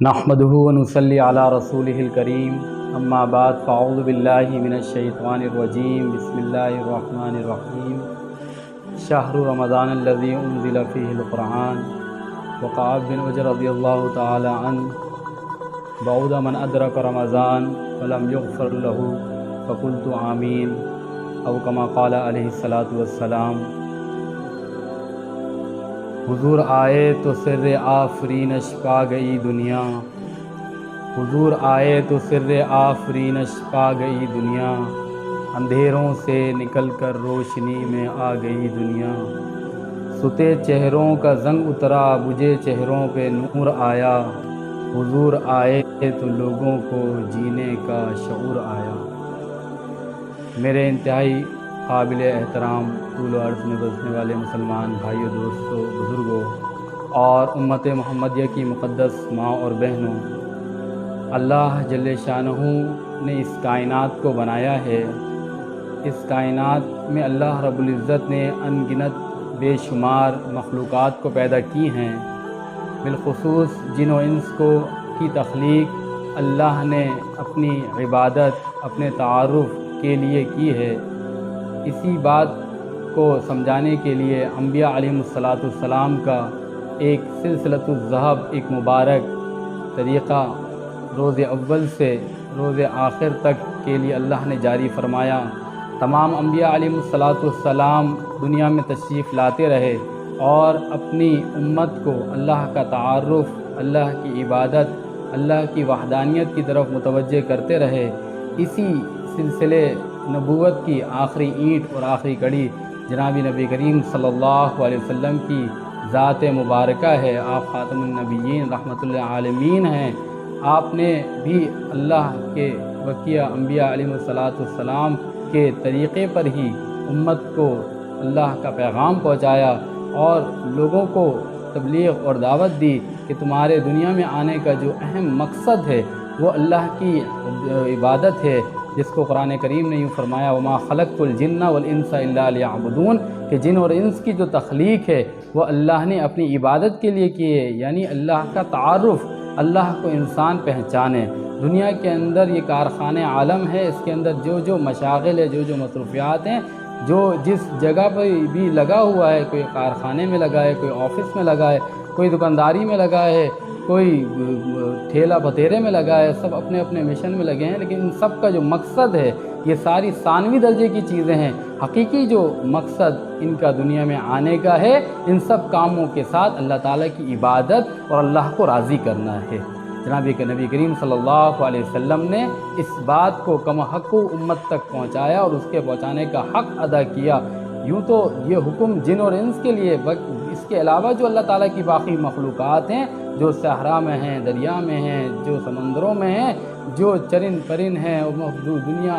نحمده ونصلي على رسوله الكريم اما بعد فاعوذ بالله من الشيطان الرجيم بسم الله الرحمن الرحيم شهر رمضان الذي انزل فيه القرآن وقال بن عجر رضي الله تعالى عنه بعد من ادرك رمضان ولم يغفر له فقلت آمين او كما قال عليه الصلاة والسلام۔ حضور آئے تو سر آفرینش پا گئی دنیا، حضور آئے تو سر آفرینش پا گئی دنیا، اندھیروں سے نکل کر روشنی میں آ گئی دنیا، ستے چہروں کا زنگ اترا بجھے چہروں پہ نور آیا، حضور آئے تو لوگوں کو جینے کا شعور آیا۔ میرے انتہائی قابل احترام طول و عرض میں بسنے والے مسلمان بھائیوں، دوستوں، بزرگوں اور امت محمدیہ کی مقدس ماں اور بہنوں، اللہ جل شانہ نے اس کائنات کو بنایا ہے۔ اس کائنات میں اللہ رب العزت نے ان گنت بے شمار مخلوقات کو پیدا کی ہیں، بالخصوص جن و انس کی تخلیق اللہ نے اپنی عبادت، اپنے تعارف کے لیے کی ہے۔ اسی بات کو سمجھانے کے لیے انبیاء علیہ السلام کا ایک سلسلۃ الذہب، ایک مبارک طریقہ روز اول سے روز آخر تک کے لیے اللہ نے جاری فرمایا۔ تمام انبیاء علیہ السلام دنیا میں تشریف لاتے رہے اور اپنی امت کو اللہ کا تعارف، اللہ کی عبادت، اللہ کی وحدانیت کی طرف متوجہ کرتے رہے۔ اسی سلسلے نبوت کی آخری اینٹ اور آخری کڑی جناب نبی کریم صلی اللہ علیہ وسلم کی ذات مبارکہ ہے۔ آپ خاتم النبیین رحمۃ اللہ عالمین ہیں۔ آپ نے بھی اللہ کے بقیہ انبیاء علیہ السلام کے طریقے پر ہی امت کو اللہ کا پیغام پہنچایا اور لوگوں کو تبلیغ اور دعوت دی کہ تمہارے دنیا میں آنے کا جو اہم مقصد ہے وہ اللہ کی عبادت ہے، جس کو قرآن کریم نے یوں فرمایا وما خلقت الجن والانس الا لیعبدون، کہ جن اور انس کی جو تخلیق ہے وہ اللہ نے اپنی عبادت کے لیے کی ہے، یعنی اللہ کا تعارف، اللہ کو انسان پہچانے۔ دنیا کے اندر یہ کارخانے عالم ہے، اس کے اندر جو مشاغل ہے، جو مصروفیات ہیں، جو جس جگہ پر بھی لگا ہوا ہے، کوئی کارخانے میں لگا ہے، کوئی آفس میں لگا ہے، کوئی دکانداری میں لگا ہے، کوئی ٹھیلا بھتیرے میں لگا ہے، سب اپنے اپنے مشن میں لگے ہیں، لیکن ان سب کا جو مقصد ہے یہ ساری ثانوی درجے کی چیزیں ہیں۔ حقیقی جو مقصد ان کا دنیا میں آنے کا ہے، ان سب کاموں کے ساتھ اللہ تعالیٰ کی عبادت اور اللہ کو راضی کرنا ہے۔ جناب نبی کریم صلی اللہ علیہ وسلم نے اس بات کو کم حق امت تک پہنچایا اور اس کے پہنچانے کا حق ادا کیا۔ یوں تو یہ حکم جن اور انس کے لیے، اس کے علاوہ جو اللہ تعالیٰ کی باقی مخلوقات ہیں، جو صحرا میں ہیں، دریا میں ہیں، جو سمندروں میں ہیں، جو چرند پرند ہیں، دنیا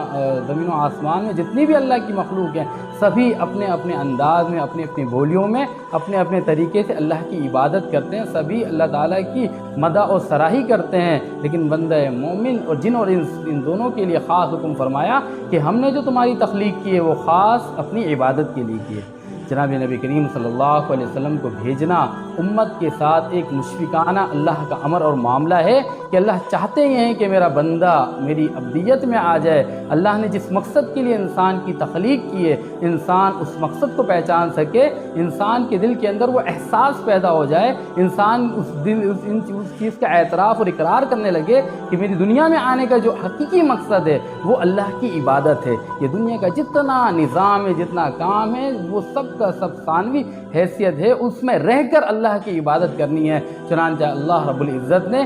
زمین و آسمان میں جتنی بھی اللہ کی مخلوق ہیں، سبھی اپنے اپنے انداز میں، اپنی اپنی بولیوں میں، اپنے اپنے طریقے سے اللہ کی عبادت کرتے ہیں، سبھی اللہ تعالیٰ کی مدح و سراہی کرتے ہیں۔ لیکن بندہ مومن اور جن اور ان دونوں کے لیے خاص حکم فرمایا کہ ہم نے جو تمہاری تخلیق کی ہے وہ خاص اپنی عبادت کے لیے کی ہے۔ جناب نبی کریم صلی اللہ علیہ وسلم کو بھیجنا امت کے ساتھ ایک مشفقانہ اللہ کا امر اور معاملہ ہے کہ اللہ چاہتے ہی ہیں کہ میرا بندہ میری ابدیت میں آ جائے۔ اللہ نے جس مقصد کے لیے انسان کی تخلیق کی ہے، انسان اس مقصد کو پہچان سکے، انسان کے دل کے اندر وہ احساس پیدا ہو جائے، انسان اس چیز کا اعتراف اور اقرار کرنے لگے کہ میری دنیا میں آنے کا جو حقیقی مقصد ہے وہ اللہ کی عبادت ہے۔ یہ دنیا کا جتنا نظام ہے، جتنا کام ہے، وہ سب کا سب ثانوی حیثیت ہے، اس میں رہ کر اللہ کی عبادت کرنی ہے۔ چنانچہ اللہ رب العزت نے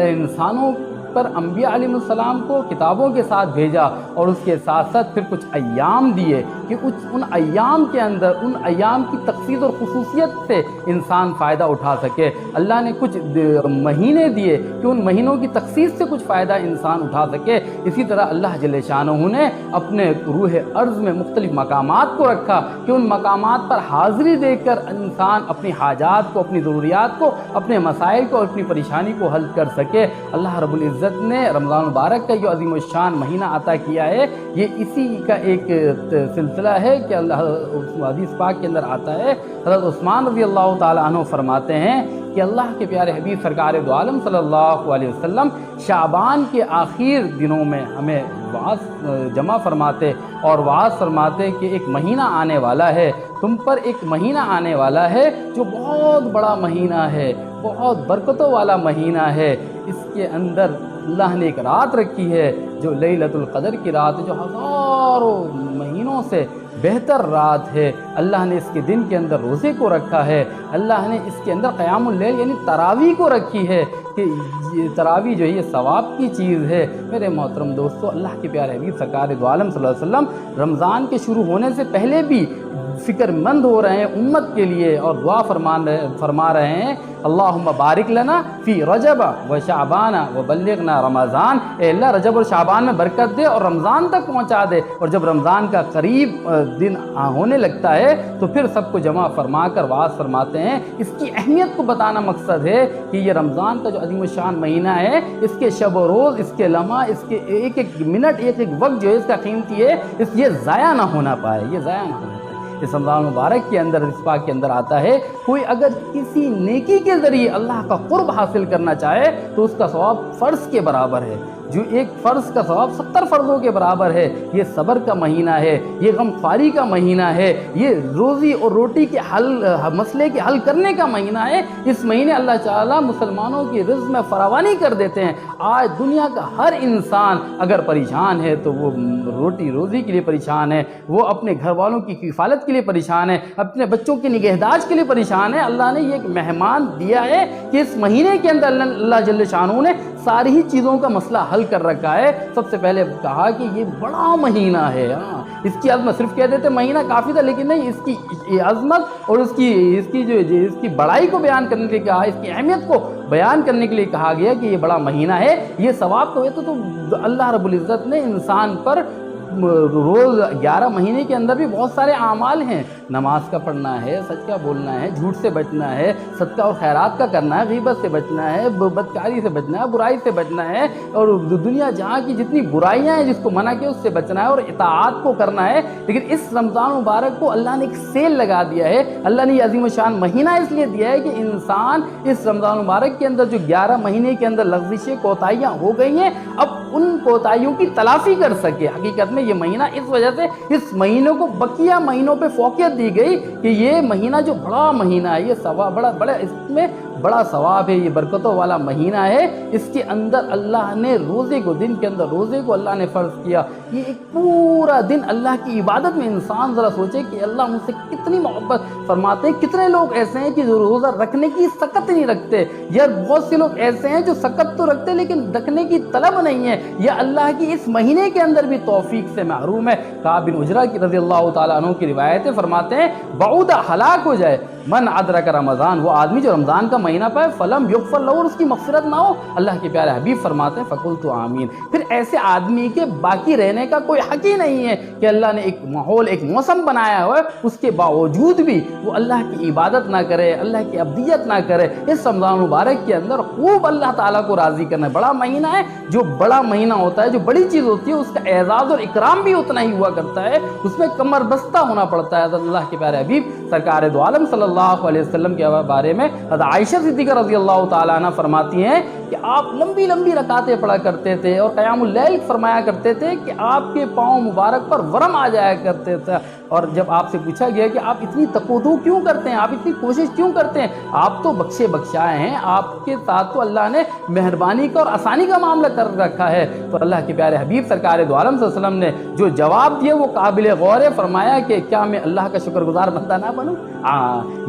انسانوں پر انبیاء علیہ السلام کو کتابوں کے ساتھ بھیجا اور اس کے ساتھ ساتھ پھر کچھ ایام دیے کہ ان ایام کے اندر ان ایام کی تخصیص اور خصوصیت سے انسان فائدہ اٹھا سکے۔ اللہ نے کچھ مہینے دیے کہ ان مہینوں کی تخصیص سے کچھ فائدہ انسان اٹھا سکے۔ اسی طرح اللہ جل شانہ نے اپنے روح ارض میں مختلف مقامات کو رکھا کہ ان مقامات پر حاضری دے کر انسان اپنی حاجات کو، اپنی ضروریات کو، اپنے مسائل کو اور اپنی پریشانی کو حل کر سکے۔ اللہ رب العزت العزت نے رمضان مبارک کا جو عظیم الشان مہینہ عطا کیا ہے، یہ اسی کا ایک سلسلہ ہے کہ اللہ حدیث پاک کے اندر آتا ہے، حضرت عثمان رضی اللہ تعالیٰ عنہ فرماتے ہیں کہ اللہ کے پیارے حبیب سرکار دو عالم صلی اللہ علیہ وسلم شعبان کے آخر دنوں میں ہمیں وعظ جمع فرماتے اور وعظ فرماتے کہ ایک مہینہ آنے والا ہے، تم پر ایک مہینہ آنے والا ہے جو بہت بڑا مہینہ ہے، بہت برکتوں والا مہینہ ہے، اس کے اندر اللہ نے ایک رات رکھی ہے جو لیلۃ القدر کی رات ہے، جو ہزاروں مہینوں سے بہتر رات ہے۔ اللہ نے اس کے دن کے اندر روزے کو رکھا ہے، اللہ نے اس کے اندر قیام اللیل یعنی تراویح کو رکھی ہے کہ یہ تراویح جو ہے یہ ثواب کی چیز ہے۔ میرے محترم دوستو، اللہ کے پیارے حبیب سرکار دو عالم صلی اللہ علیہ وسلم رمضان کے شروع ہونے سے پہلے بھی فکر مند ہو رہے ہیں امت کے لیے اور دعا فرما رہے ہیں، اللہم بارک لنا فی رجب و شعبان و بلغنا رمضان، اے اللہ رجب اور شعبان میں برکت دے اور رمضان تک پہنچا دے۔ اور جب رمضان کا قریب دن ہونے لگتا ہے تو پھر سب کو جمع فرما کر وعظ فرماتے ہیں۔ اس کی اہمیت کو بتانا مقصد ہے کہ یہ رمضان کا جو عظیم الشان مہینہ ہے، اس کے شب و روز، اس کے لمحہ، اس کے ایک ایک منٹ، ایک ایک وقت جو ہے اس کا قیمتی ہے، یہ ضائع نہ ہونا پائے، یہ ضائع نہ ہونا پائے۔ اس رمضان مبارک کے اندر اس پاک کے اندر آتا ہے، کوئی اگر کسی نیکی کے ذریعے اللہ کا قرب حاصل کرنا چاہے تو اس کا ثواب فرض کے برابر ہے، جو ایک فرض کا ثواب 70 فرضوں کے برابر ہے۔ یہ صبر کا مہینہ ہے، یہ غم خواری کا مہینہ ہے، یہ روزی اور روٹی کے مسئلے کے حل کرنے کا مہینہ ہے۔ اس مہینے اللہ تعالیٰ مسلمانوں کی رزق میں فراوانی کر دیتے ہیں۔ آج دنیا کا ہر انسان اگر پریشان ہے تو وہ روٹی روزی کے لیے پریشان ہے، وہ اپنے گھر والوں کی کفالت کے لیے پریشان ہے، اپنے بچوں کی نگہداشت کے لیے پریشان ہے۔ اللہ نے یہ ایک مہمان دیا ہے کہ اس مہینے کے اندر اللہ جل شانہ نے ساری ہی چیزوں کا مسئلہ حل کر رکھا ہے۔ سب سے پہلے کہا کہ یہ بڑا مہینہ ہے، اس کی عظمت، صرف کہہ دیتے مہینہ کافی تھا لیکن نہیں، اس کی عظمت اور اس کی بڑائی کو بیان کرنے کے لیے کہا، اس کی اہمیت کو بیان کرنے کے لیے کہا گیا کہ یہ بڑا مہینہ ہے۔ یہ ثواب تو ہے تو اللہ رب العزت نے انسان پر روز 11 مہینے کے اندر بھی بہت سارے اعمال ہیں، نماز کا پڑھنا ہے، سچ کا بولنا ہے، جھوٹ سے بچنا ہے، صدقہ اور خیرات کا کرنا ہے، غیبت سے بچنا ہے، بدکاری سے بچنا ہے، برائی سے بچنا ہے، اور دنیا جہاں کی جتنی برائیاں ہیں جس کو منع کیا اس سے بچنا ہے اور اطاعت کو کرنا ہے۔ لیکن اس رمضان مبارک کو اللہ نے ایک سیل لگا دیا ہے، اللہ نے یہ عظیم الشان مہینہ اس لیے دیا ہے کہ انسان اس رمضان مبارک کے اندر جو 11 مہینے کے اندر لغزشیں کوتاہیاں ہو گئی ہیں، اب ان کوتاہیوں کی تلافی کر سکے۔ حقیقت میں یہ مہینہ اس وجہ سے اس مہینے کو بقیہ مہینوں پہ فوقیت دی گئی کہ یہ مہینہ جو بڑا مہینہ ہے، یہ ثواب بڑا اس میں بڑا ثواب ہے، یہ برکتوں والا مہینہ ہے۔ اس کے اندر اللہ نے روزے کو، دن کے اندر روزے کو اللہ نے فرض کیا۔ یہ ایک پورا دن اللہ کی عبادت میں انسان ذرا سوچے کہ اللہ مجھ سے کتنی محبت فرماتے ہیں۔ کتنے لوگ ایسے ہیں کہ جو روزہ رکھنے کی سکت نہیں رکھتے، یا بہت سے لوگ ایسے ہیں جو سکت تو رکھتے لیکن رکھنے کی طلب نہیں ہے، یا اللہ کی اس مہینے کے اندر بھی توفیق سے محروم ہے۔ کعب بن عجرہ کی رضی اللہ تعالیٰ عنہ کی روایتیں فرماتے ہیں، بعودہ ہلاک ہو جائے من ادرک رمضان، وہ آدمی جو رمضان کا مہینہ پائے، فلم یغفر لہ، اس کی مغفرت نہ ہو۔ اللہ کے پیارے حبیب فرماتے ہیں فقلت آمین، پھر ایسے آدمی کے باقی رہنے کا کوئی حق ہی نہیں ہے کہ اللہ نے ایک ماحول، ایک موسم بنایا ہوا ہے، اس کے باوجود بھی وہ اللہ کی عبادت نہ کرے، اللہ کی عبدیت نہ کرے۔ اس رمضان مبارک کے اندر خوب اللہ تعالیٰ کو راضی کرنا ہے۔ بڑا مہینہ ہے، جو بڑا مہینہ ہوتا ہے، جو بڑی چیز ہوتی ہے، اس کا اعزاز اور اکرام بھی اتنا ہی ہوا کرتا ہے، اس میں کمر بستہ ہونا پڑتا ہے۔ اللہ کے پیارے حبیب سرکار دو عالم صلی اللہ علیہ وسلم کے بارے میں حضرت عائشہ صدیقہ رضی اللہ تعالیٰ عنہ فرماتی ہیں کہ آپ لمبی لمبی رکعتیں پڑھا کرتے تھے اور قیام اللیل فرمایا کرتے تھے کہ آپ کے پاؤں مبارک پر ورم آ جایا کرتے تھے۔ اور جب آپ سے پوچھا گیا کہ آپ اتنی تقویٰ کیوں کرتے ہیں، آپ اتنی کوشش کیوں کرتے ہیں، آپ تو بخشے بخشائے ہیں، آپ کے ساتھ تو اللہ نے مہربانی کا اور آسانی کا معاملہ کر رکھا ہے۔ تو اللہ کے پیارے حبیب سرکار دو عالم صلی اللہ علیہ وسلم نے جو جواب دیا وہ قابل غور ہے۔ فرمایا کہ کیا میں اللہ کا شکر گزار بندہ نہ بنوں؟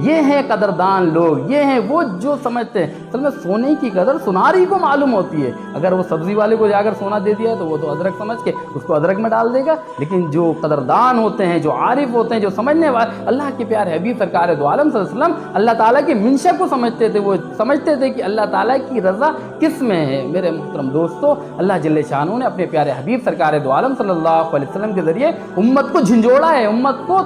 یہ ہیں قدردان لوگ، یہ ہیں وہ جو سمجھتے ہیں۔ اصل میں سونے کی قدر سناری کو معلوم ہوتی ہے۔ اگر وہ سبزی والے کو جا کر سونا دے دیا تو وہ تو ادرک سمجھ کے اس کو ادرک میں ڈال دے گا، لیکن جو قدردان ہوتے ہیں، جو عارف ہوتے ہیں, جو سمجھنے والے, اللہ کے پیارے حبیب سرکار دو عالم صلی اللہ علیہ وسلم اللہ تعالیٰ کی منشا کو سمجھتے تھے. وہ سمجھتے تھے کہ اللہ تعالیٰ کی رضا کس میں ہے. میرے محترم دوستو, اللہ جل شانہ نے اپنے پیارے حبیب سرکار دو عالم صلی اللہ علیہ وسلم کے ذریعے امت کو جھنجھوڑا ہے, امت کو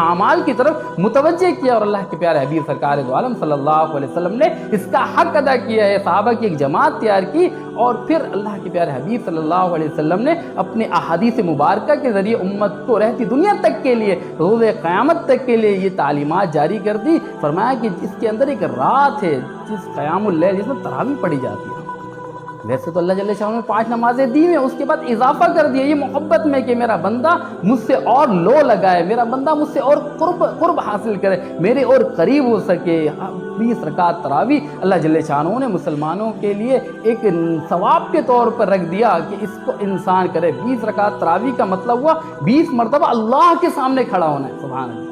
اعمال کی طرف متوجہ کیا, اور اللہ کے پیارے حبیب سرکار دو عالم صلی اللہ علیہ وسلم نے اس کا حق ادا کیا ہے. صحابہ کی ایک جماعت تیار کی, اور پھر اللہ کے پیارے حبیب صلی اللہ علیہ وسلم نے اپنے احادیث مبارکہ کے ذریعے امت کو رہتی دنیا تک کے لیے, روز قیامت تک کے لیے یہ تعلیمات جاری کر دی. فرمایا کہ اس کے اندر ایک رات ہے جس قیام اللیل, جس میں تراویح پڑھی جاتی ہے. ویسے تو اللہ جل شانہ نے 5 نمازیں دی ہیں, اس کے بعد اضافہ کر دیا یہ محبت میں کہ میرا بندہ مجھ سے اور لو لگائے, میرا بندہ مجھ سے اور قرب حاصل کرے, میرے اور قریب ہو سکے. 20 رکعت تراویح اللہ جل شانہ نے مسلمانوں کے لیے ایک ثواب کے طور پر رکھ دیا کہ اس کو انسان کرے. 20 رکعت تراویح کا مطلب ہوا 20 مرتبہ اللہ کے سامنے کھڑا ہونا ہے. سبحان اللہ,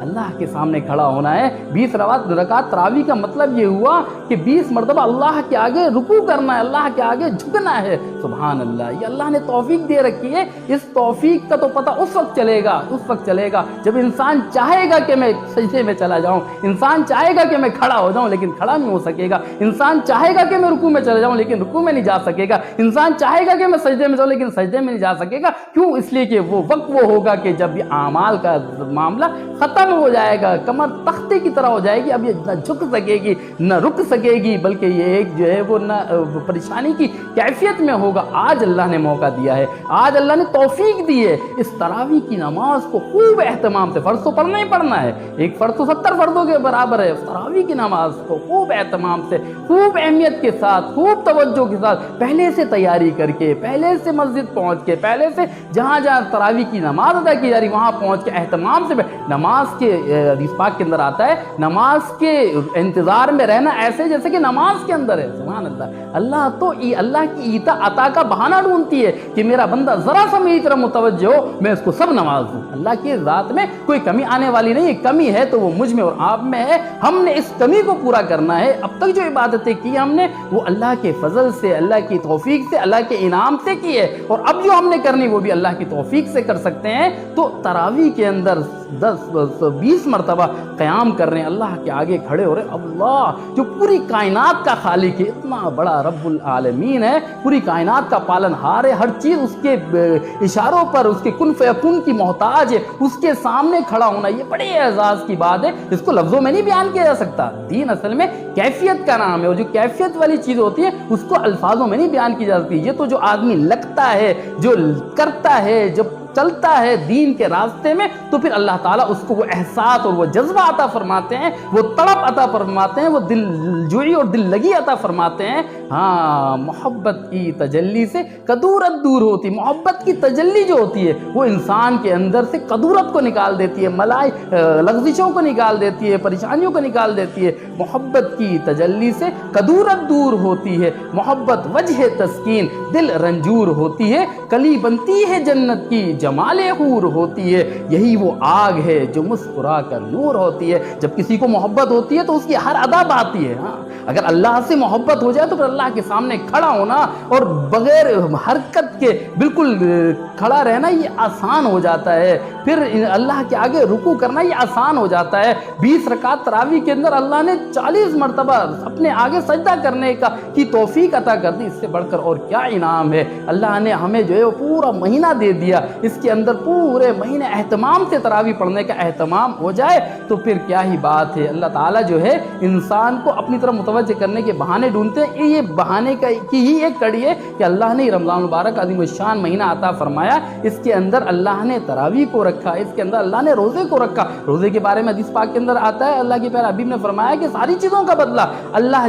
اللہ کے سامنے کھڑا ہونا ہے. 20 رکعت تراویح کا مطلب یہ ہوا کہ 20 مرتبہ اللہ کے آگے رکوع کرنا ہے, اللہ کے آگے جھکنا ہے. سبحان اللہ, یہ اللہ نے توفیق دے رکھی ہے. اس توفیق کا تو پتہ اس وقت چلے گا جب انسان چاہے گا کہ میں سجدے میں چلا جاؤں, انسان چاہے گا کہ میں کھڑا ہو جاؤں لیکن کھڑا نہیں ہو سکے گا, انسان چاہے گا کہ میں رکوع میں چلا جاؤں لیکن رکوع میں نہیں جا سکے گا, انسان چاہے گا کہ میں سجدے میں جاؤں لیکن سجدے میں نہیں جا سکے گا. کیوں؟ اس لیے کہ وہ وقت وہ ہوگا کہ جب یہ اعمال کا معاملہ ختم ہو جائے گا, کمر تختے کی طرح ہو جائے گی. اب یہ نہ جھک سکے گی نہ رک سکے گی, بلکہ یہ ایک جو ہے وہ نہ پریشانی کی کیفیت میں ہوگا. آج اللہ نے موقع دیا ہے, آج اللہ نے توفیق دی ہے. اس تراویح کی نماز کو خوب اہتمام سے, فرض تو پڑھنا ہی پڑھنا ہے, ایک فرض تو 70 فرضوں کے برابر ہے. تراویح کی نماز کو خوب اہتمام سے, خوب اہمیت کے ساتھ, خوب توجہ کے ساتھ, پہلے سے تیاری کر کے, پہلے سے مسجد پہنچ کے, پہلے سے جہاں تراویح کی نماز ادا کی جا رہی وہاں پہنچ کے اہتمام سے نماز کے حدیث پاک کے اندر آتا ہے نماز کے انتظار میں رہنا ایسے جیسے کہ نماز کے اندر ہے. سبحان اللہ, اللہ تو اللہ کی عطا کا بہانہ ڈھونڈتی ہے کہ میرا بندہ ذرا سا میری طرف متوجہ ہو, میں اس کو سب نماز دوں. اللہ کی ذات میں کوئی کمی آنے والی نہیں ہے, کمی ہے تو وہ مجھ میں اور آپ میں ہے. ہم نے اس کمی کو پورا کرنا ہے. اب تک جو عبادتیں کی ہم نے وہ اللہ کے فضل سے, اللہ کی توفیق سے, اللہ کے انعام سے کی ہے, اور اب جو ہم نے کرنی وہ بھی اللہ کی توفیق سے کر سکتے ہیں. تو تراویح کے اندر 10-20 مرتبہ قیام کر رہے ہیں, اللہ کے آگے کھڑے ہو رہے ہیں. اللہ جو پوری کائنات کا خالق ہے, اتنا بڑا رب العالمین ہے, پوری کائنات کا پالن ہار ہے, ہر چیز اس کے اشاروں پر, اس کے کن فیکون کی محتاج ہے, اس کے سامنے کھڑا ہونا یہ بڑے اعزاز کی بات ہے. اس کو لفظوں میں نہیں بیان کیا جا سکتا. دین اصل میں کیفیت کا نام ہے, اور جو کیفیت والی چیز ہوتی ہے اس کو الفاظوں میں نہیں بیان کی جا سکتی. یہ تو جو آدمی لگتا ہے, جو کرتا ہے, جب چلتا ہے دین کے راستے میں, تو پھر اللہ تعالیٰ اس کو وہ احساس اور وہ جذبہ عطا فرماتے ہیں, وہ تڑپ عطا فرماتے ہیں, وہ دل جوئی اور دل لگی عطا فرماتے ہیں. ہاں, محبت کی تجلی سے کدورت دور ہوتی. محبت کی تجلی جو ہوتی ہے وہ انسان کے اندر سے کدورت کو نکال دیتی ہے, لغزشوں کو نکال دیتی ہے, پریشانیوں کو نکال دیتی ہے. محبت کی تجلی سے کدورت دور ہوتی ہے. محبت وجہ تسکین, دل رنجور ہوتی ہے, کلی بنتی ہے جنت کی, جمال حور ہوتی ہے. یہی وہ آگ ہے جو مسکرا کر نور ہوتی ہے. جب کسی کو محبت ہوتی ہے تو اس کی ہر ادا آتی ہے. ہاں, اگر اللہ سے محبت ہو جائے تو پھر اللہ کے سامنے کھڑا ہونا اور بغیر حرکت کے بالکل کھڑا رہنا یہ آسان ہو جاتا ہے. پھر اللہ کے آگے رکوع کرنا یہ آسان ہو جاتا ہے. 20 رکعت تراویح کے اندر اللہ نے 40 مرتبہ اپنے آگے سجدہ کرنے کی توفیق عطا کر دی. اس سے بڑھ کر اور کیا انعام ہے. اللہ نے ہمیں جو ہے وہ پورا مہینہ دے دیا, اس کے اندر پورے مہینے اہتمام سے تراویح پڑھنے کا اہتمام ہو جائے تو پھر کیا ہی بات ہے. اللہ تعالیٰ جو ہے انسان کو اپنی طرف متوجہ کرنے کے بہانے ڈھونڈتے ہیں. یہ بہانے کی ہی ایک کڑی ہے کہ اللہ نے رمضان مبارک عظیم الشان مہینہ عطا فرمایا. اس کے اندر اللہ نے تراویح کو رکھا, اس کے اندر اللہ نے روزے کو رکھا. روزے کے بارے میں حدیث پاک کے اندر آتا ہے, اللہ کے پیارے حبیب نے فرمایا کہ ساری چیزوں کا بدلہ اللہ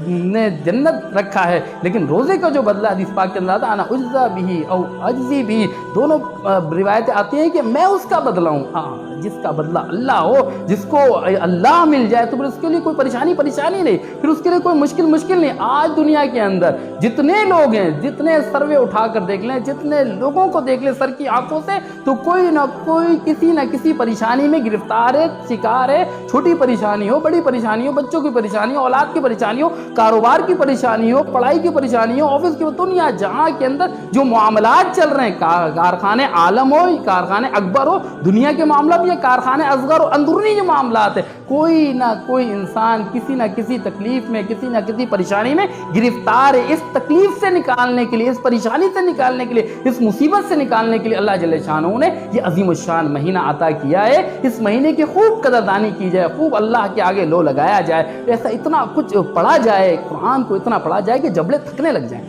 نے جنت رکھا ہے, لیکن روزے کا جو بدلہ حدیث پاک کے اندر آتا ہے انا اجزا بھی او اجزی بھی, دونوں روایتیں آتی ہیں کہ میں اس کا بدلہ ہوں. ہاں, جس کا بدلہ اللہ ہو, جس کو اللہ مل جائے تو پھر اس کے لیے کوئی پریشانی نہیں, پھر اس کے لیے کوئی مشکل نہیں. آج دنیا کے اندر جتنے لوگ ہیں, جتنے سروے اٹھا کر دیکھ لیں, جتنے لوگوں کو دیکھ لیں سر کی آنکھوں سے, تو کوئی نہ کوئی کسی نہ کسی پریشانی میں گرفتار ہے, شکار ہے. چھوٹی پریشانی ہو, بڑی پریشانی ہو, بچوں کی پریشانی ہو, اولاد کی پریشانی ہو, کاروبار کی پریشانی ہو, پڑھائی کی پریشانی ہو, آفس کی, دنیا جہاں کے اندر جو معاملات چل رہے ہیں, کارخانے عالم ہو، کارخانے اکبر ہو، دنیا کے معاملہ بھی، یہ کارخانے اصغر ہو، اندرونی جو معاملات ہیں، کوئی نہ کوئی انسان کسی نہ کسی تکلیف میں، کسی نہ کسی پریشانی میں گرفتار ہے۔ اس تکلیف سے نکالنے کے لیے، اس پریشانی سے نکالنے کے لیے، اس مصیبت سے نکالنے کے لیے اللہ جل شانہ نے یہ عظیم الشان مہینہ عطا کیا ہے۔ اس مہینے کی خوب قدردانی کی جائے، خوب اللہ کے آگے لو لگایا جائے، ایسا اتنا کچھ پڑھا جائے، قرآن کو اتنا پڑھا جائے کہ جبلے تھکنے لگ جائیں۔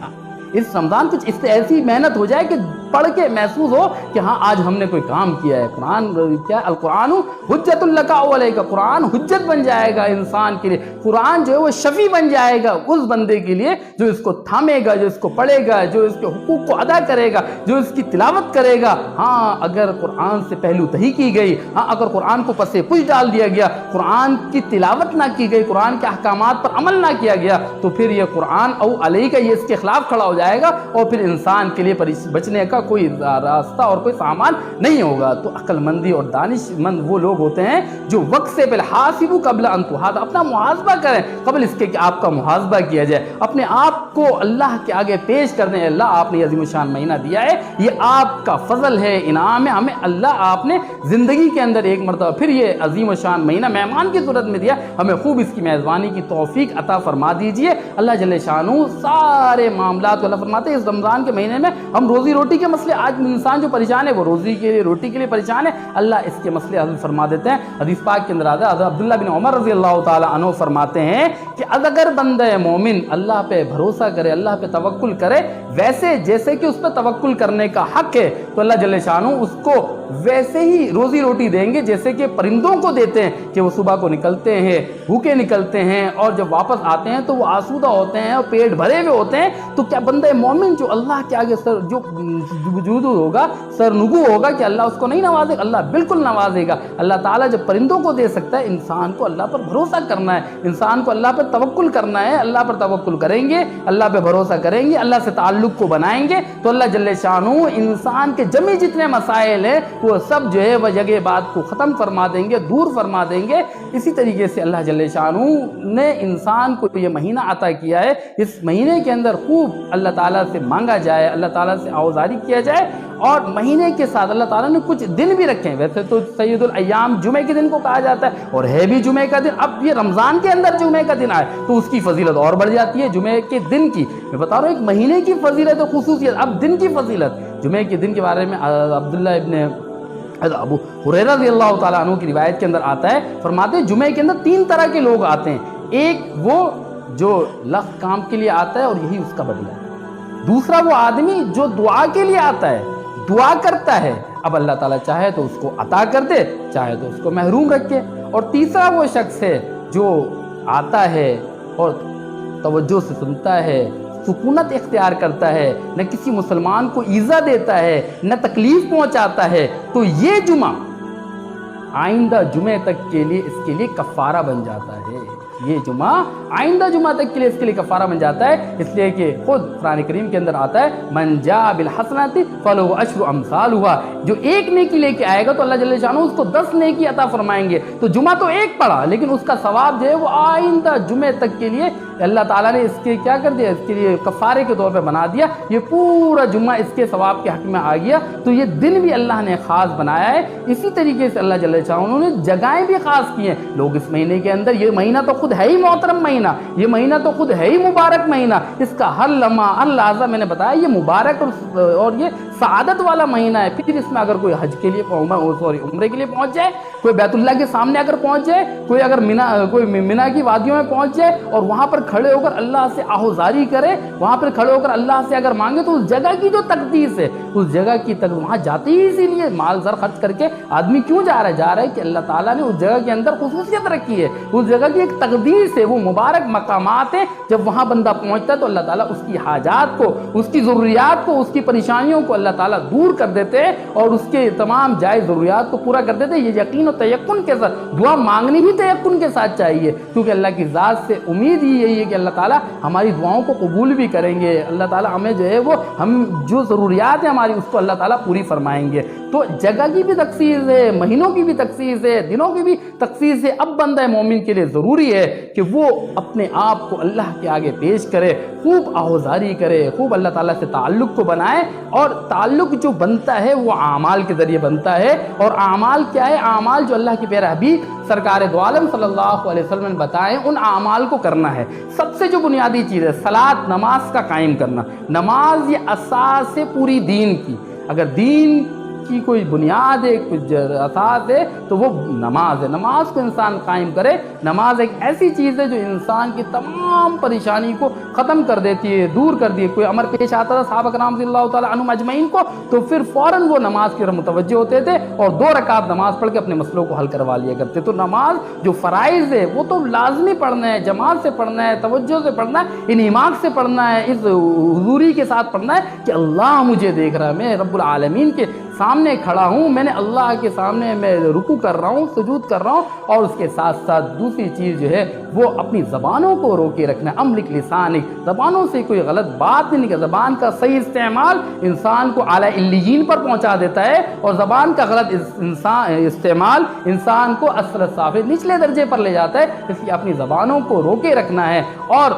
اس رمضان کچھ اس سے ایسی محنت ہو جائے کہ پڑھ کے محسوس ہو کہ ہاں آج ہم نے کوئی کام کیا ہے۔ قرآن کیا، القرآن حجت لک او علیک، قرآن حجت بن جائے گا انسان کے لیے، قرآن جو ہے وہ شفیع بن جائے گا اس بندے کے لیے جو اس کو تھامے گا، جو اس کو پڑھے گا، جو اس کے حقوق کو ادا کرے گا، جو اس کی تلاوت کرے گا۔ ہاں اگر قرآن سے پہلو تہی کی گئی، ہاں اگر قرآن کو پس پش ڈال دیا گیا، قرآن کی تلاوت نہ کی گئی، قرآن کے احکامات پر عمل نہ کیا گیا، تو پھر یہ قرآن او علیہ کا یہ اس کے خلاف کھڑا ہو جائے گا، اور پھر انسان کے لیے بچنے کا کوئی راستہ اور کوئی سامان نہیں ہوگا۔ تو عقل مندی اور دانش مند وہ لوگ ہوتے ہیں جو وقت سے پہلے حاسبوا قبل ان تحاسبوا، اپنا محاسبہ کریں قبل اس کے کہ آپ کا محاسبہ کیا جائے، اپنے آپ کو اللہ کے آگے پیش کر دیں۔ اللہ آپ نے عظیم الشان مہینہ دیا ہے، یہ آپ کا فضل ہے، انعام ہے، ہمیں اللہ آپ نے زندگی کے اندر ایک مرتبہ پھر یہ عظیم الشان مہینہ مہمان کی صورت میں دیا، ہمیں خوب اس کی میزبانی کی توفیق عطا فرما دیجئے۔ اللہ جل شانہ سارے معاملات کو اللہ فرماتے ہیں اس رمضان کے مہینے میں ہم روزی روٹی کے مسئلے، آج انسان جو پریشان ہے وہ روزی کے لیے، روٹی کے لیے پریشان ہے، اللہ اس کے مسئلے حل فرما دیتے ہیں۔ حدیث پاک کے اندر آتا ہے، حضرت عبداللہ بن عمر رضی اللہ تعالی عنہ فرماتے ہیں کہ اگر بندہ مومن اللہ پہ بھروسہ کرے، اللہ پہ توکل کرے، ویسے جیسے کہ اس پہ توکل کرنے کا حق ہے، تو اللہ جل شانہ اس کو ویسے ہی روزی روٹی دیں گے جیسے کہ پرندوں کو دیتے ہیں کہ وہ صبح کو نکلتے ہیں، بھوکے نکلتے ہیں، اور جب واپس آتے ہیں تو وہ آسودہ ہوتے ہیں اور پیٹ بھرے ہوئے ہوتے ہیں۔ تو کیا بندہ مومن جو اللہ کے آگے جو وجود ہوگا، سرنگو ہوگا کہ اللہ اس کو نہیں نوازے گا؟ اللہ بالکل نوازے گا۔ اللہ تعالیٰ جب پرندوں کو دے سکتا ہے، انسان کو اللہ پر بھروسہ کرنا ہے، انسان کو اللہ پر توکل کرنا ہے۔ اللہ پر توکل کریں گے، اللہ پہ بھروسہ کریں گے، اللہ سے تعلق کو بنائیں گے، تو اللہ جل شانہ انسان کے جمی جتنے مسائل ہیں وہ سب جو ہے وہ جگہ بات کو ختم فرما دیں گے، دور فرما دیں گے۔ اسی طریقے سے اللہ جل شانہ نے انسان کو یہ مہینہ عطا کیا ہے، اس مہینے کے اندر خوب اللہ تعالیٰ سے مانگا جائے، اللہ تعالیٰ سے آوازاری کیا جائے، اور مہینے کے ساتھ اللہ تعالیٰ نے کچھ دن بھی رکھے ہیں۔ ویسے تو سید الایام جمعے کے دن کو کہا جاتا ہے اور ہے بھی جمعے کا دن، اب یہ رمضان کے اندر جمعے کا دن آئے تو اس کی فضیلت اور بڑھ جاتی ہے جمعے کے دن کی۔ میں بتا رہا ہوں ایک مہینے کی فضیلت اور خصوصیت، اب دن کی فضیلت۔ جمعے کے دن کے بارے میں عبداللہ ابن ابو ہریرہ رضی اللہ تعالیٰ عنہ کی روایت کے اندر آتا ہے، فرماتے ہیں جمعے کے اندر 3 طرح کے لوگ آتے ہیں۔ ایک وہ جو لخت کام کے لیے آتا ہے اور یہی اس کا بدلہ ہے، دوسرا وہ آدمی جو دعا کے لیے آتا ہے، دعا کرتا ہے، اب اللہ تعالیٰ چاہے تو اس کو عطا کر دے، چاہے تو اس کو محروم رکھے، اور تیسرا وہ شخص ہے جو آتا ہے اور توجہ سے سنتا ہے، سکونت اختیار کرتا ہے، نہ کسی مسلمان کو ایذا دیتا ہے، نہ تکلیف پہنچاتا ہے، تو یہ جمعہ آئندہ جمعے تک کے لیے اس کے لیے کفارہ بن جاتا ہے۔ یہ جمعہ آئندہ جمعہ تک کے لیے اس کے لیے کفارہ بن جاتا ہے، اس لیے کہ خود قرآن کریم کے اندر آتا ہے من جاء بالحسنۃ فلہ عشر امثالھا، جو ایک نیکی لے کے آئے گا تو اللہ جل شانہ اس کو 10 نیکی عطا فرمائیں گے۔ تو جمعہ تو ایک پڑا لیکن اس کا ثواب جو ہے وہ آئندہ جمعے تک کے لیے اللہ تعالیٰ نے اس کے کیا کر دیا، اس کے لیے کفارے کے طور پہ بنا دیا۔ یہ پورا جمعہ اس کے ثواب کے حق میں آ گیا، تو یہ دن بھی اللہ نے خاص بنایا ہے۔ اسی طریقے سے اللہ جل شانہ نے جگہیں بھی خاص کی ہیں۔ لوگ اس مہینے کے اندر، یہ مہینہ تو خود ہے ہی محترم مہینہ، یہ مہینہ تو خود ہے ہی مبارک مہینہ، اس کا ہر لمحہ ہر لحظہ میں نے بتایا یہ مبارک اور یہ سعادت والا مہینہ ہے۔ پھر اس میں اگر کوئی حج کے لیے عمرے کے لیے پہنچ جائے، کوئی بیت اللہ کے سامنے اگر پہنچ جائے، کوئی اگر مینا کی وادیوں میں پہنچ جائے اور وہاں پر کھڑے ہو کر اللہ سے آہوزاری کرے، وہاں پر کھڑے ہو کر اللہ سے اگر مانگے، تو اس جگہ کی جو تقدیس ہے، اس جگہ کی وہاں جاتے ہی اسی لیے مال زر خرچ کر کے آدمی کیوں جا رہا ہے کہ اللہ تعالیٰ نے اس جگہ کے اندر خصوصیت رکھی ہے، اس جگہ کی ایک تقدیس ہے، وہ مبارک مقامات ہیں۔ جب وہاں بندہ پہنچتا ہے تو اللہ تعالیٰ اس کی حاجات کو، اس کی ضروریات کو، اس کی پریشانیوں کو اللہ تعالیٰ دور کر دیتے ہیں اور اس کے تمام جائز ضروریات کو پورا کر دیتے ہیں۔ یہ یقین و تیقن کے ساتھ دعا مانگنی بھی تیقن کے ساتھ چاہیے، کیونکہ اللہ کی ذات سے امید ہی یہی ہے کہ اللہ تعالیٰ ہماری دعاؤں کو قبول بھی کریں گے، اللہ تعالیٰ ہمیں جو ہے وہ ہم جو ضروریات ہیں ہماری اس کو اللہ تعالیٰ پوری فرمائیں گے۔ تو جگہ کی بھی تخصیص ہے، مہینوں کی بھی تخصیص ہے، دنوں کی بھی تخصیص ہے۔ اب بندہ مومن کے لیے ضروری ہے کہ وہ اپنے آپ کو اللہ کے آگے پیش کرے، خوب آہوزاری کرے، خوب اللہ تعالیٰ سے تعلق کو بنائے، اور تعلق جو بنتا ہے وہ اعمال کے ذریعے بنتا ہے۔ اور اعمال کیا ہے؟ اعمال جو اللہ کے پیارے حبیب سرکار دو عالم صلی اللہ علیہ وسلم نے بتائے، ان اعمال کو کرنا ہے۔ سب سے جو بنیادی چیز ہے صلاۃ، نماز کا قائم کرنا۔ نماز یہ اساس ہے پوری دین کی۔ اگر دین کی کوئی بنیاد ہے، کچھ اساس ہے تو وہ نماز ہے۔ نماز کو انسان قائم کرے۔ نماز ایک ایسی چیز ہے جو انسان کی تمام پریشانی کو ختم کر دیتی ہے، دور کر دی ہے۔ کوئی امر پیش آتا تھا صحابہ کرام رضی اللہ تعالیٰ عنہم اجمعین کو تو پھر فوراً وہ نماز کی طرف متوجہ ہوتے تھے اور 2 رکعت نماز پڑھ کے اپنے مسئلوں کو حل کروا لیا کرتے۔ تو نماز جو فرائض ہے وہ تو لازمی پڑھنا ہے، جماعت سے پڑھنا ہے، توجہ سے پڑھنا ہے، انہماک سے پڑھنا ہے، اس حضوری کے ساتھ پڑھنا ہے کہ اللہ مجھے دیکھ رہا ہے، میں رب العالمین کے سامنے کھڑا ہوں، میں نے اللہ کے سامنے میں رکوع کر رہا ہوں، سجود کر رہا ہوں۔ اور اس کے ساتھ ساتھ دوسری چیز جو ہے وہ اپنی زبانوں کو روکے رکھنا ہے۔ املک لسانک، زبانوں سے کوئی غلط بات نہیں نکلے۔ زبان کا صحیح استعمال انسان کو اعلیٰ علیین پر پہنچا دیتا ہے، اور زبان کا غلط استعمال انسان کو اسفل السافل نچلے درجے پر لے جاتا ہے۔ اس لیے اپنی زبانوں کو روکے رکھنا ہے۔ اور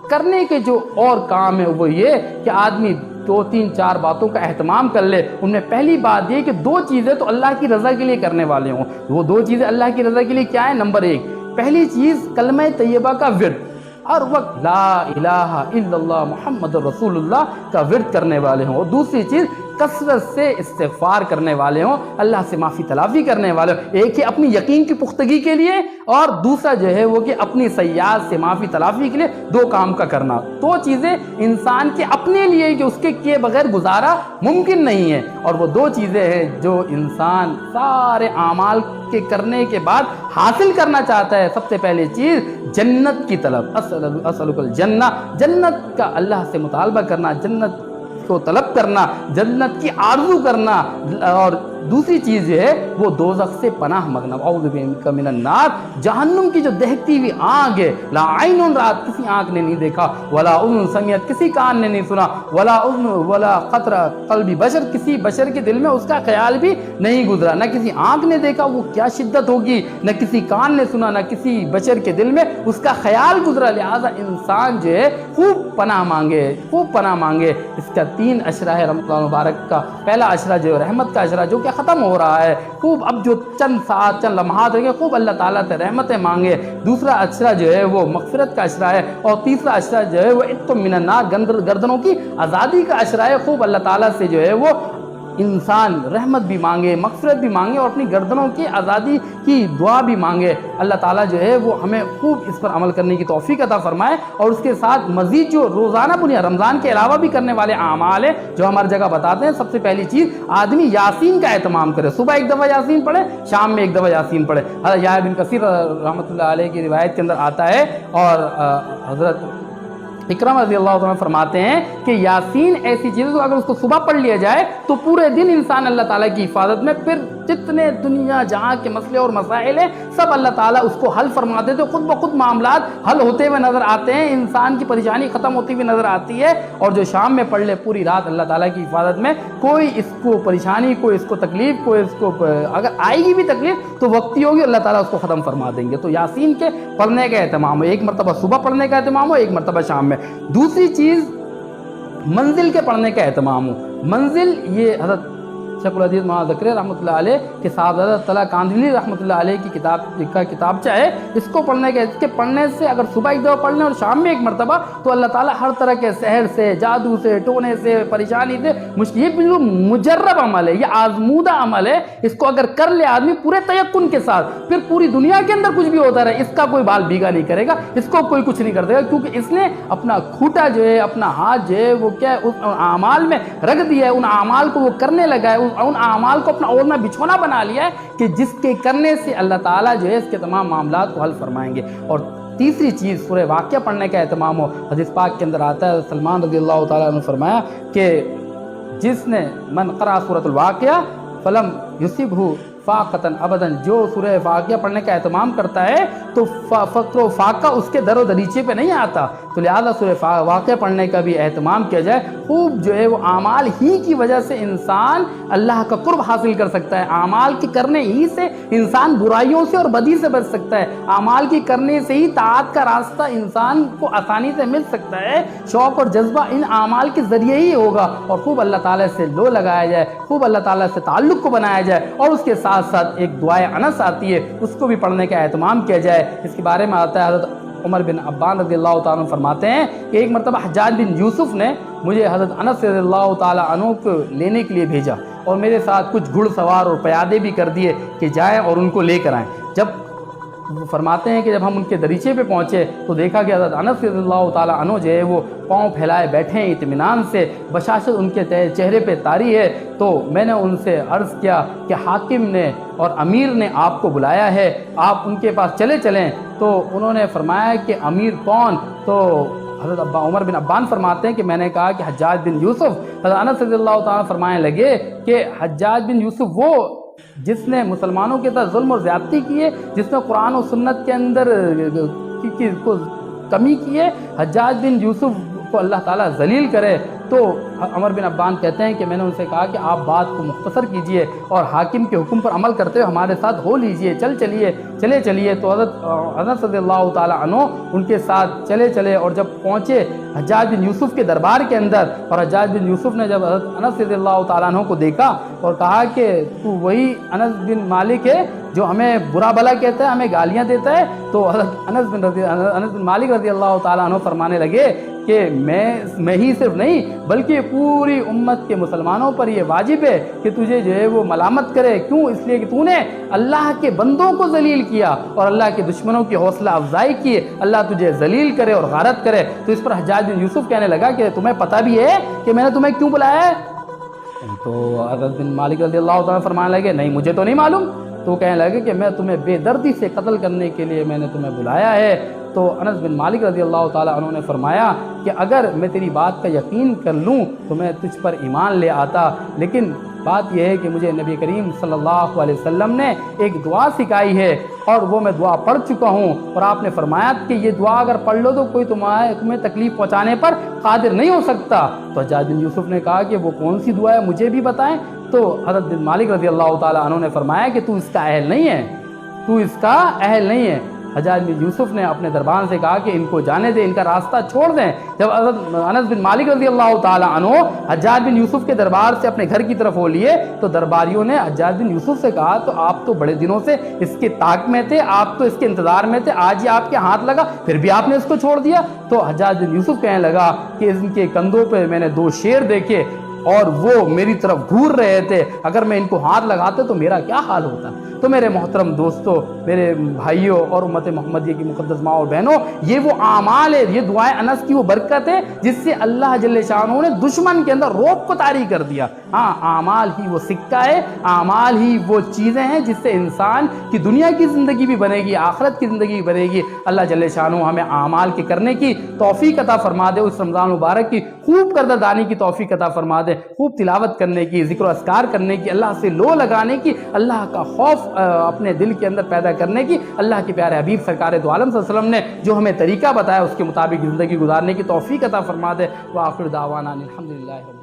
کرنے کے جو اور کام ہے وہ یہ کہ آدمی 2 3 4 باتوں کا اہتمام کر لے۔ ان میں پہلی بات یہ کہ 2 چیزیں تو اللہ کی رضا کے لیے کرنے والے ہوں۔ وہ 2 چیزیں اللہ کی رضا کے لیے کیا ہے؟ نمبر 1، پہلی چیز کلمہ طیبہ کا ورد، ہر وقت لا الہ الا اللہ محمد رسول اللہ کا ورد کرنے والے ہوں۔ اور دوسری چیز کثرت سے استغفار کرنے والے ہوں، اللہ سے معافی تلافی کرنے والے ہوں۔ ایک ہے اپنی یقین کی پختگی کے لیے، اور دوسرا جو ہے وہ کہ اپنی سیئات سے معافی تلافی کے لیے 2 کام کا کرنا۔ 2 چیزیں انسان کے اپنے لیے جو اس کے کیے بغیر گزارا ممکن نہیں ہے، اور وہ 2 چیزیں ہیں جو انسان سارے اعمال کے کرنے کے بعد حاصل کرنا چاہتا ہے۔ سب سے پہلی چیز جنت کی طلب، اسألک الجنہ، جنت کا اللہ سے مطالبہ کرنا، جنت کو طلب کرنا، جنت کی آرزو کرنا۔ اور دوسری چیز جو ہے وہ دوزخ سے پناہ مانگنا، اعوذ بک من النار، جہنم کی جو دہتی ہوئی آگ ہے، لا عین رات، کسی آنکھ نے نہیں دیکھا، ولا اذن سمعت، کسی کان نے نہیں سنا، ولا اذن ولا خطر قلب بشر، کسی بشر کے دل میں اس کا خیال بھی نہیں گزرا، نہ کسی آنکھ نے دیکھا وہ کیا شدت ہوگی، نہ کسی کان نے سنا، نہ کسی بشر کے دل میں اس کا خیال گزرا۔ لہذا انسان جو ہے خوب پناہ مانگے، خوب پناہ مانگے۔ اس کا 3 اشرہ ہے رمضان مبارک کا۔ پہلا اشرہ جو رحمت کا اشرہ جو کہ ختم ہو رہا ہے، خوب اب جو چند ساعت چند لمحات رہ گئے خوب اللہ تعالیٰ سے رحمتیں مانگے۔ دوسرا اشرہ جو ہے وہ مغفرت کا اشرہ ہے، اور تیسرا اشرہ جو ہے وہ عتق من النار، گردنوں کی آزادی کا اشرہ ہے۔ خوب اللہ تعالیٰ سے جو ہے وہ انسان رحمت بھی مانگے، مغفرت بھی مانگے، اور اپنی گردنوں کی آزادی کی دعا بھی مانگے۔ اللہ تعالیٰ جو ہے وہ ہمیں خوب اس پر عمل کرنے کی توفیق عطا فرمائے، اور اس کے ساتھ مزید جو روزانہ بنیاد رمضان کے علاوہ بھی کرنے والے اعمال ہیں جو ہماری جگہ بتاتے ہیں۔ سب سے پہلی چیز آدمی یاسین کا اہتمام کرے، صبح 1 دفعہ یاسین پڑھے، شام میں 1 دفعہ یاسین پڑھے۔ حضرت یحییٰ بن کثیر رحمۃ اللہ علیہ کی روایت کے اندر آتا ہے، اور حضرت اکرم رضی اللہ عنہ فرماتے ہیں کہ یاسین ایسی چیز ہے اگر اس کو صبح پڑھ لیا جائے تو پورے دن انسان اللہ تعالیٰ کی حفاظت میں، پھر جتنے دنیا جہاں کے مسئلے اور مسائل ہیں سب اللہ تعالیٰ اس کو حل فرما دیتے، خود بخود معاملات حل ہوتے ہوئے نظر آتے ہیں، انسان کی پریشانی ختم ہوتی ہوئی نظر آتی ہے۔ اور جو شام میں پڑھ لے پوری رات اللہ تعالیٰ کی حفاظت میں، کوئی اس کو پریشانی، کوئی اس کو تکلیف، کوئی اس کو اگر آئے گی بھی تکلیف تو وقتی ہوگی، اللہ تعالیٰ اس کو ختم فرما دیں گے۔ تو یاسین کے پڑھنے کا اہتمام ہو، 1 مرتبہ صبح پڑھنے کا اہتمام ہو، 1 مرتبہ شام میں۔ دوسری چیز منزل کے پڑھنے کا اہتمام ہو۔ منزل یہ حضرت شیخ الحدیث مولانا زکریا رحمۃ اللہ علیہ کے صاحبزادہ طلحہ کاندھلی رحمۃ اللہ علیہ کی کتابچہ ہے، اس کو پڑھنے کے، اس کے پڑھنے سے اگر صبح 1 دفعہ پڑھ لیں اور شام میں 1 مرتبہ تو اللہ تعالیٰ ہر طرح کے سحر سے، جادو سے، ٹونے سے، پریشانی سے مشکل، یہ بالکل مجرب عمل ہے، یہ آزمودہ عمل ہے۔ اس کو اگر کر لے آدمی پورے تیقن کے ساتھ، پھر پوری دنیا کے اندر کچھ بھی ہوتا رہے اس کا کوئی بال بھیگا نہیں کرے گا، اس کو کوئی کچھ نہیں کر دے گا، کیونکہ اس نے اپنا کھوٹا جو ہے، اپنا ہاتھ جو ہے وہ کیا ہے اس اعمال میں رکھ دیا ہے، ان اعمال کو وہ کرنے لگا ہے، ان اعمال کو اپنا اوڑھنا بچھونا بنا لیا ہے کہ جس کے کرنے سے اللہ تعالیٰ جو ہے اس کے تمام معاملات کو حل فرمائیں گے۔ اور تیسری چیز سورہ واقعہ پڑھنے کا اہتمام ہو۔ حدیث پاک کے اندر آتا ہے، سلمان رضی اللہ تعالیٰ عنہ فرمایا کہ جس نے من قرأ سورۃ الواقعہ فلم یصبہ فاقتاً ابداً، جو سورہ واقعہ پڑھنے کا اہتمام کرتا ہے تو فقر و فاقہ اس کے در و دریچے پہ نہیں آتا، تو لہذا سورہ واقعہ پڑھنے کا بھی اہتمام کیا جائے۔ خوب جو ہے وہ اعمال ہی کی وجہ سے انسان اللہ کا قرب حاصل کر سکتا ہے، اعمال کے کرنے ہی سے انسان برائیوں سے اور بدی سے بچ سکتا ہے، اعمال کی کرنے سے ہی طاعت کا راستہ انسان کو آسانی سے مل سکتا ہے۔ شوق اور جذبہ ان اعمال کے ذریعے ہی ہوگا، اور خوب اللہ تعالیٰ سے لو لگایا جائے، خوب اللہ تعالیٰ سے تعلق کو بنایا جائے، اور اس کے ساتھ ساتھ ایک دعائے انس آتی ہے اس کو بھی پڑھنے کا اہتمام کیا جائے۔ اس کے بارے میں آتا ہے حضرت عمر بن عبان رضی اللہ تعالیٰ عنہ فرماتے ہیں کہ ایک مرتبہ حجاج بن یوسف نے مجھے حضرت انس رضی اللہ تعالیٰ عنہ کو لینے کے لیے بھیجا، اور میرے ساتھ کچھ گھڑ سوار اور پیادے بھی کر دیے کہ جائیں اور ان کو لے کر آئیں۔ جب وہ فرماتے ہیں کہ جب ہم ان کے دریچے پہ پہنچے تو دیکھا کہ حضرت انس رضی اللہ تعالیٰ عنہ جو ہے وہ پاؤں پھیلائے بیٹھے ہیں اطمینان سے، بشاشت ان کے چہرے پہ طاری ہے۔ تو میں نے ان سے عرض کیا کہ حاکم نے اور امیر نے آپ کو بلایا ہے، آپ ان کے پاس چلے چلیں۔ تو انہوں نے فرمایا کہ امیر کون؟ تو حضرت عمر بن عبان فرماتے ہیں کہ میں نے کہا کہ حجاج بن یوسف۔ حضرت انس رضی اللہ تعالیٰ فرمانے لگے کہ حجاج بن یوسف وہ جس نے مسلمانوں کے ساتھ ظلم اور زیادتی کی ہے، جس نے قرآن و سنت کے اندر کو کمی کی ہے، حجاج بن یوسف کو اللہ تعالیٰ ذلیل کرے۔ تو عمر بن عبان کہتے ہیں کہ میں نے ان سے کہا کہ آپ بات کو مختصر کیجئے اور حاکم کے حکم پر عمل کرتے ہوئے ہمارے ساتھ ہو لیجئے، چلیے۔ تو حضرت انس رضی اللہ تعالیٰ عنہ ان کے ساتھ چلے، اور جب پہنچے حجاج بن یوسف کے دربار کے اندر، اور حجاج بن یوسف نے جب حضرت انس رضی اللہ تعالیٰ عنہ کو دیکھا اور کہا کہ تو وہی انس بن مالک ہے جو ہمیں برا بھلا کہتا ہے، ہمیں گالیاں دیتا ہے، تو حضرت انس بن مالک رضی اللہ تعالیٰ عنہ فرمانے لگے کہ میں ہی صرف نہیں بلکہ پوری امت کے مسلمانوں پر یہ واجب ہے کہ تجھے جو ہے وہ ملامت کرے۔ کیوں؟ اس لیے کہ تو نے اللہ کے بندوں کو ذلیل کیا اور اللہ کے دشمنوں کی حوصلہ افزائی کی، اللہ تجھے ذلیل کرے اور غارت کرے۔ تو اس پر حجاج بن یوسف کہنے لگا کہ تمہیں پتہ بھی ہے کہ میں نے تمہیں کیوں بلایا ہے؟ تو حضرت بن مالک رضی اللہ تعالیٰ فرمانے لگے نہیں مجھے تو نہیں معلوم۔ تو کہنے لگے کہ میں تمہیں بے دردی سے قتل کرنے کے لیے میں نے تمہیں بلایا ہے۔ تو انس بن مالک رضی اللہ تعالیٰ عنہ نے فرمایا کہ اگر میں تیری بات کا یقین کر لوں تو میں تجھ پر ایمان لے آتا، لیکن بات یہ ہے کہ مجھے نبی کریم صلی اللہ علیہ وسلم نے ایک دعا سکھائی ہے اور وہ میں دعا پڑھ چکا ہوں، اور آپ نے فرمایا کہ یہ دعا اگر پڑھ لو تو کوئی تمہیں تکلیف پہنچانے پر قادر نہیں ہو سکتا۔ تو حجاج بن یوسف نے کہا کہ وہ کون سی دعا ہے مجھے بھی بتائیں۔ تو حضرت بن مالک رضی اللہ تعالیٰ عنہ نے فرمایا کہ تو اس کا اہل نہیں ہے۔ حجاج بن یوسف نے اپنے دربان سے کہا کہ ان کو جانے دیں، ان کا راستہ چھوڑ دیں۔ جب حضرت انس بن مالک رضی اللہ تعالیٰ عنہ حجاج بن یوسف کے دربار سے اپنے گھر کی طرف ہو لیے تو درباریوں نے حجاج بن یوسف سے کہا تو آپ تو بڑے دنوں سے اس کے طاق میں تھے، آپ تو اس کے انتظار میں تھے، آج ہی آپ کے ہاتھ لگا پھر بھی آپ نے اس کو چھوڑ دیا۔ تو حجاج بن یوسف کہنے لگا کہ ان کے کندھوں پہ میں نے 2 شیر دیکھے اور وہ میری طرف گھور رہے تھے، اگر میں ان کو ہاتھ لگاتے تو میرا کیا حال ہوتا۔ تو میرے محترم دوستو، میرے بھائیوں اور امت محمدیہ کی مقدس ماں اور بہنوں، یہ وہ اعمال ہے، یہ دعائے انس کی وہ برکت ہے جس سے اللہ جل شانہ نے دشمن کے اندر رعب کو طاری کر دیا۔ ہاں، اعمال ہی وہ سکہ ہے، اعمال ہی وہ چیزیں ہیں جس سے انسان کی دنیا کی زندگی بھی بنے گی، آخرت کی زندگی بھی بنے گی۔ اللہ جل شانہ ہمیں اعمال کے کرنے کی توفیق عطا فرما دے، اس رمضان مبارک کی خوب قدردانی کی توفیق عطا فرما دے، خوب تلاوت کرنے کی، ذکر و اذکار کرنے کی، اللہ سے لو لگانے کی، اللہ کا خوف اپنے دل کے اندر پیدا کرنے کی۔ اللہ کے پیارے حبیب سرکار دو عالم صلی اللہ علیہ وسلم نے جو ہمیں طریقہ بتایا اس کے مطابق زندگی گزارنے کی توفیق عطا فرما دے۔ وآخر دعوانا الحمدللہ۔